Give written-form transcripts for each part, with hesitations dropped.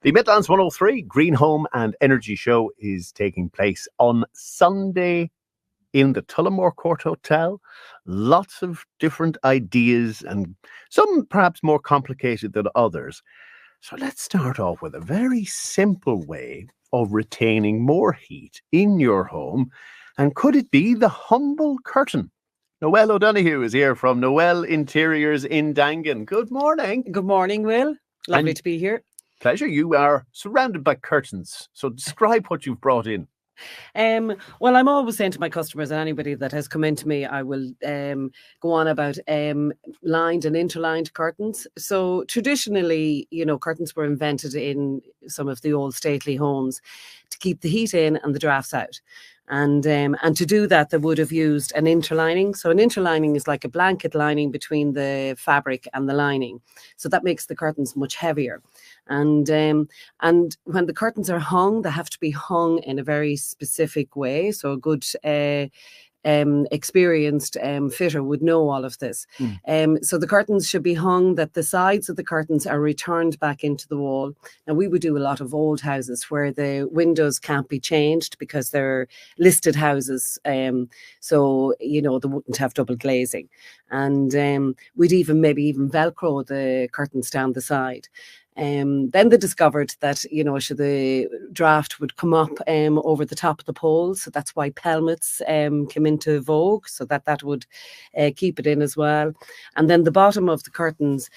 The Midlands 103 Green Home and Energy Show is taking place on Sunday in the Tullamore Court Hotel. Lots of different ideas and some perhaps more complicated than others. So let's start off with a very simple way of retaining more heat in your home. And could it be the humble curtain? Noelle O'Donoghue is here from Noelle Interiors in Dangan. Good morning. Good morning, Will. Lovely to be here. Pleasure. You are surrounded by curtains. So describe what you've brought in. Well, I'm always saying to my customers and anybody that has come into me, I will go on about lined and interlined curtains. So traditionally, curtains were invented in some of the old stately homes to keep the heat in and the drafts out. And to do that, they would have used an interlining. So an interlining is like a blanket lining between the fabric and the lining. So that makes the curtains much heavier. And when the curtains are hung, they have to be hung in a very specific way. So a good experienced fitter would know all of this. So the curtains should be hung that the sides of the curtains are returned back into the wall. Now, we would do a lot of old houses where the windows can't be changed because they're listed houses. So, they wouldn't have double glazing. And we'd maybe even Velcro the curtains down the side. Then they discovered that, the draft would come up over the top of the poles. So that's why pelmets came into vogue, so that would keep it in as well. And then the bottom of the curtains,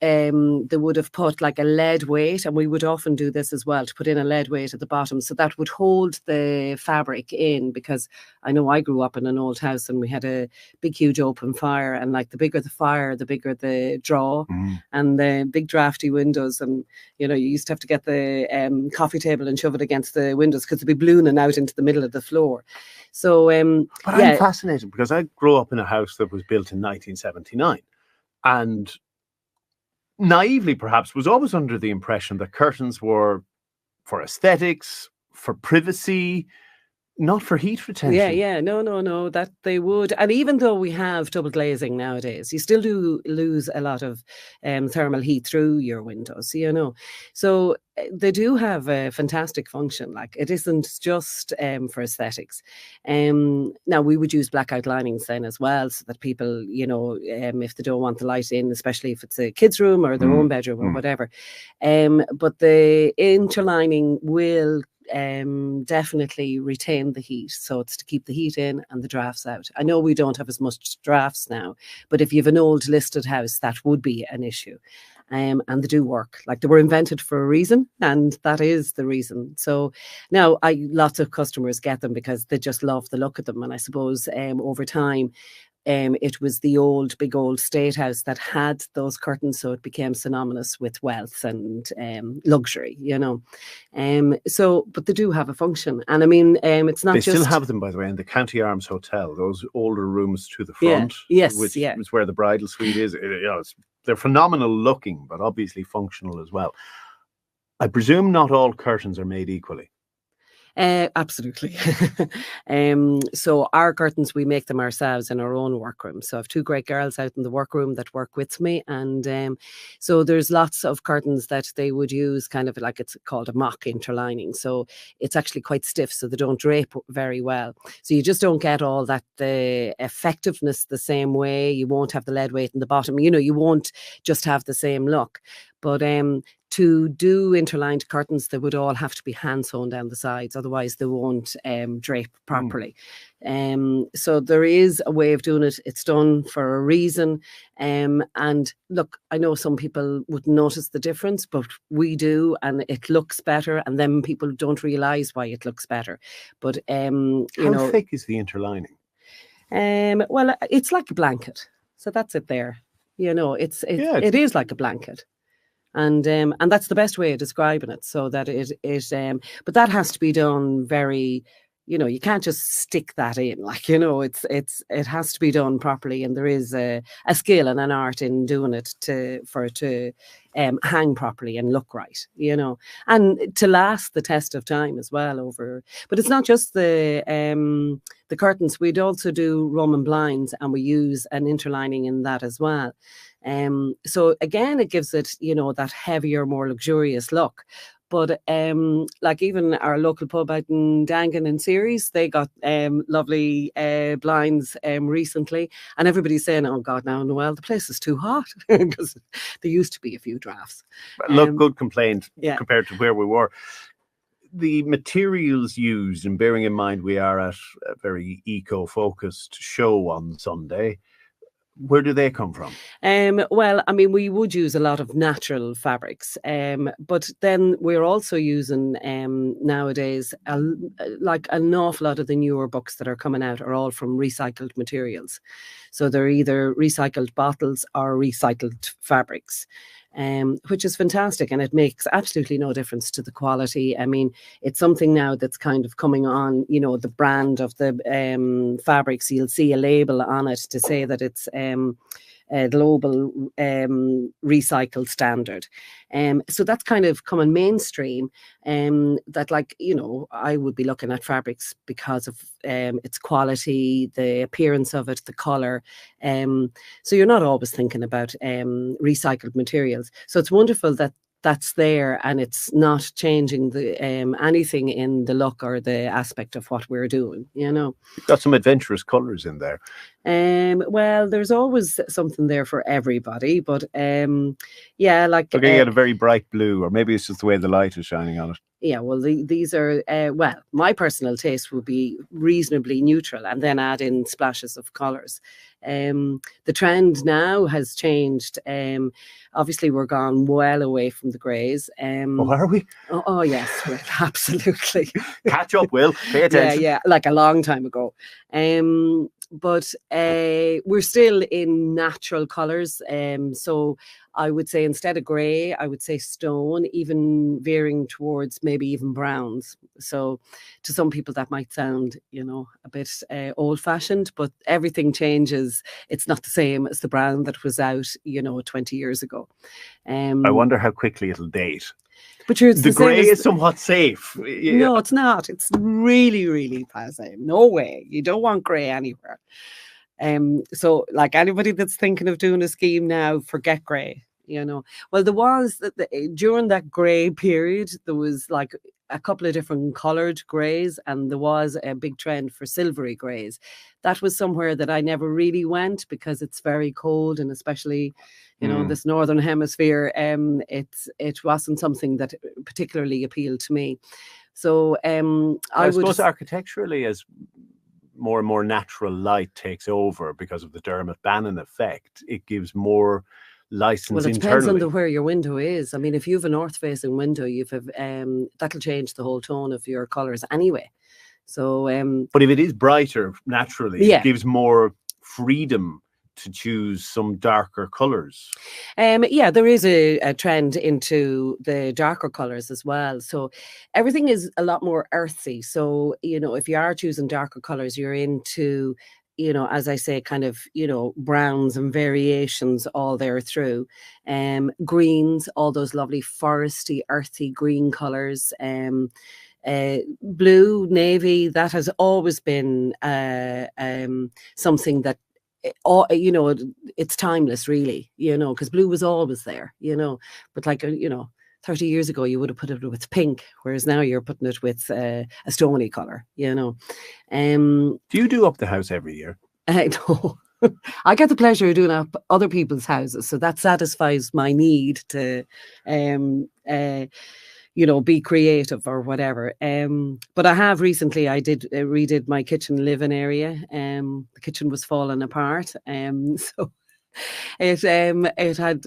they would have put like a lead weight, and we would often do this as well, to put in a lead weight at the bottom. So that would hold the fabric in, because I know I grew up in an old house and we had a big, huge open fire. And like the bigger the fire, the bigger the draw and the big drafty windows. And, you used to have to get the coffee table and shove it against the windows because it'd be ballooning out into the middle of the floor. So, but I'm fascinated because I grew up in a house that was built in 1979 and naively perhaps was always under the impression that curtains were for aesthetics, for privacy, not for heat retention. No, that they would. And even though we have double glazing nowadays, you still do lose a lot of thermal heat through your windows, So they do have a fantastic function. Like, it isn't just for aesthetics. Now, we would use blackout linings then as well, so that people, if they don't want the light in, especially if it's a kid's room or their own bedroom or whatever. But the interlining will definitely retain the heat. So it's to keep the heat in and the drafts out. I know we don't have as much drafts now, but if you have an old listed house, that would be an issue. And they do work. Like, they were invented for a reason, and that is the reason. So now lots of customers get them because they just love the look of them. And I suppose over time, it was the big old state house that had those curtains, so it became synonymous with wealth and luxury, but they do have a function. And I mean, it's not they just... still have them, by the way, in the County Arms Hotel, those older rooms to the front, which is where the bridal suite is. They're phenomenal looking, but obviously functional as well. I presume not all curtains are made equally. Absolutely. So our curtains, we make them ourselves in our own workroom. So I have two great girls out in the workroom that work with me. And so there's lots of curtains that they would use, kind of like, it's called a mock interlining. So it's actually quite stiff, so they don't drape very well. So you just don't get all that, the effectiveness the same way. You won't have the lead weight in the bottom. You won't just have the same look. But to do interlined curtains, they would all have to be hand sewn down the sides, otherwise they won't drape properly. So there is a way of doing it. It's done for a reason. And look, I know some people wouldn't notice the difference, but we do, and it looks better. And then people don't realise why it looks better. But how thick is the interlining? Well, it's like a blanket. So that's it there. It is like a blanket. And that's the best way of describing it. So that but that has to be done very, you can't just stick that in. Like, it has to be done properly, and there is a skill and an art in doing it for it to hang properly and look right, and to last the test of time as well. But it's not just the curtains. We'd also do Roman blinds, and we use an interlining in that as well. So again, it gives it, that heavier, more luxurious look. But like even our local pub out in Dangan in Ceres, they got lovely blinds recently, and everybody's saying, "Oh God, now Noelle, the place is too hot," because there used to be a few drafts. Look, good complaint Yeah. compared to where we were. The materials used, and bearing in mind we are at a very eco-focused show on Sunday, where do they come from? Well, I mean, we would use a lot of natural fabrics, but then we're also using nowadays, like an awful lot of the newer books that are coming out are all from recycled materials. So they're either recycled bottles or recycled fabrics. Which is fantastic, and it makes absolutely no difference to the quality. I mean, it's something now that's kind of coming on, you know, the brand of the fabrics. You'll see a label on it to say that it's a global recycled standard. So that's kind of coming mainstream. That, like, you know, I would be looking at fabrics because of its quality, the appearance of it, the colour. So you're not always thinking about recycled materials. So it's wonderful that that's there, and it's not changing the anything in the look or the aspect of what we're doing, you know. You've got some adventurous colours in there. Well, there's always something there for everybody, but yeah, like Okay, you had a very bright blue, or maybe it's just the way the light is shining on it. Yeah, well, these are, well, my personal taste would be reasonably neutral, and then add in splashes of colours. The trend now has changed. Obviously, we're gone well away from the greys. Oh, are we? Oh yes, well, absolutely. Catch up, Will. Pay attention. Yeah, like a long time ago. But we're still in natural colours. So I would say instead of grey, I would say stone, even veering towards maybe even browns. So to some people that might sound, you know, a bit old-fashioned, but everything changes. It's not the same as the brown that was out, you know, 20 years ago. I wonder how quickly it'll date. But the grey is somewhat safe. No, it's not. It's really, really passe. No way. You don't want grey anywhere. So like anybody that's thinking of doing a scheme now, forget grey, you know. Well, there was during that grey period, there was like a couple of different coloured greys, and there was a big trend for silvery greys. That was somewhere that I never really went because it's very cold, and especially, you know, this northern hemisphere, it wasn't something that particularly appealed to me. So I suppose architecturally, as more and more natural light takes over because of the Dermot Bannon effect, it gives more license. Well, it depends on where your window is. I mean, if you have a north-facing window, that'll change the whole tone of your colours anyway. So, but if it is brighter naturally, yeah, it gives more freedom to choose some darker colours. Yeah, there is a trend into the darker colours as well. So everything is a lot more earthy. So, you know, if you are choosing darker colours, you're into, you know, as I say, kind of, you know, browns and variations all there through. Greens, all those lovely foresty, earthy green colours. Blue, navy, that has always been something that, you know, it's timeless, really, you know, because blue was always there, you know. But like, you know, 30 years ago, you would have put it with pink, whereas now you're putting it with a stony colour, you know. Do you do up the house every year? No. I get the pleasure of doing up other people's houses, so that satisfies my need to you know, be creative or whatever. But I have recently, I redid my kitchen living area. The kitchen was falling apart. So it had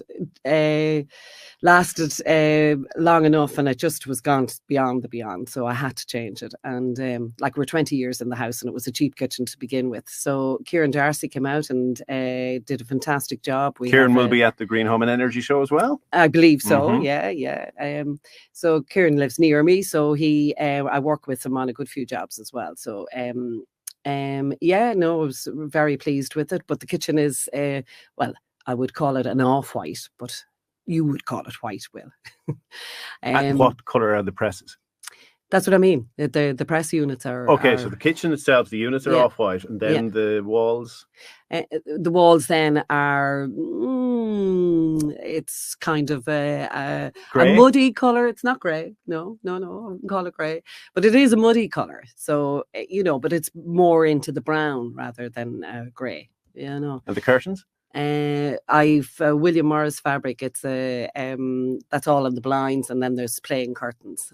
lasted long enough, and it just was gone beyond the beyond. So I had to change it. And like, we're 20 years in the house, and it was a cheap kitchen to begin with. So Kieran Darcy came out and did a fantastic job. Kieran will be at the Green Home and Energy Show as well? I believe so. Yeah. So Kieran lives near me, so I work with him on a good few jobs as well. So yeah, no, I was very pleased with it. But the kitchen is, well, I would call it an off-white, but you would call it white, Will. And what colour are the presses? That's what I mean. The press units are... Okay, so the kitchen itself, the units are off-white, and then the walls? The walls then are It's kind of a Grey? muddy colour. It's not grey. No, I wouldn't call it grey. But it is a muddy colour. So, but it's more into the brown rather than grey. And the curtains? I've William Morris fabric. It's that's all on the blinds, and then there's plain curtains.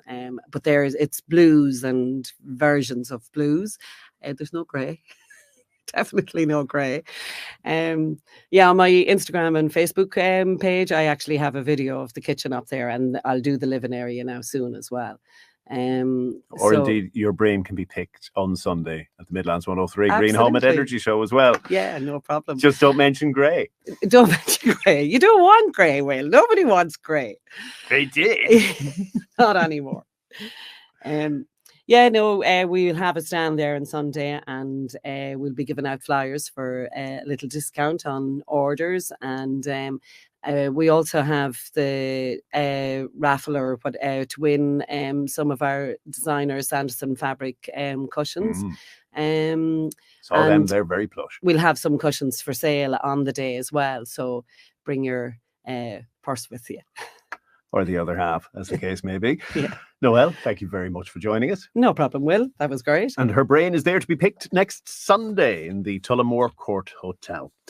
But it's blues and versions of blues. There's no grey. Definitely no grey. On my Instagram and Facebook page, I actually have a video of the kitchen up there, and I'll do the living area now soon as well. Indeed, your brain can be picked on Sunday at the Midlands 103 absolutely. Green Home and Energy Show as well. Yeah, no problem. Just don't mention grey. Don't mention grey. You don't want grey, Will. Nobody wants grey. They did. Not anymore. We'll have a stand there on Sunday, and we'll be giving out flyers for a little discount on orders, and we also have the raffle to win some of our designer Sanderson fabric cushions. Saw them, they're very plush. We'll have some cushions for sale on the day as well, so bring your purse with you. Or the other half, as the case may be. Yeah. Noelle, thank you very much for joining us. No problem, Will. That was great. And her brain is there to be picked next Sunday in the Tullamore Court Hotel.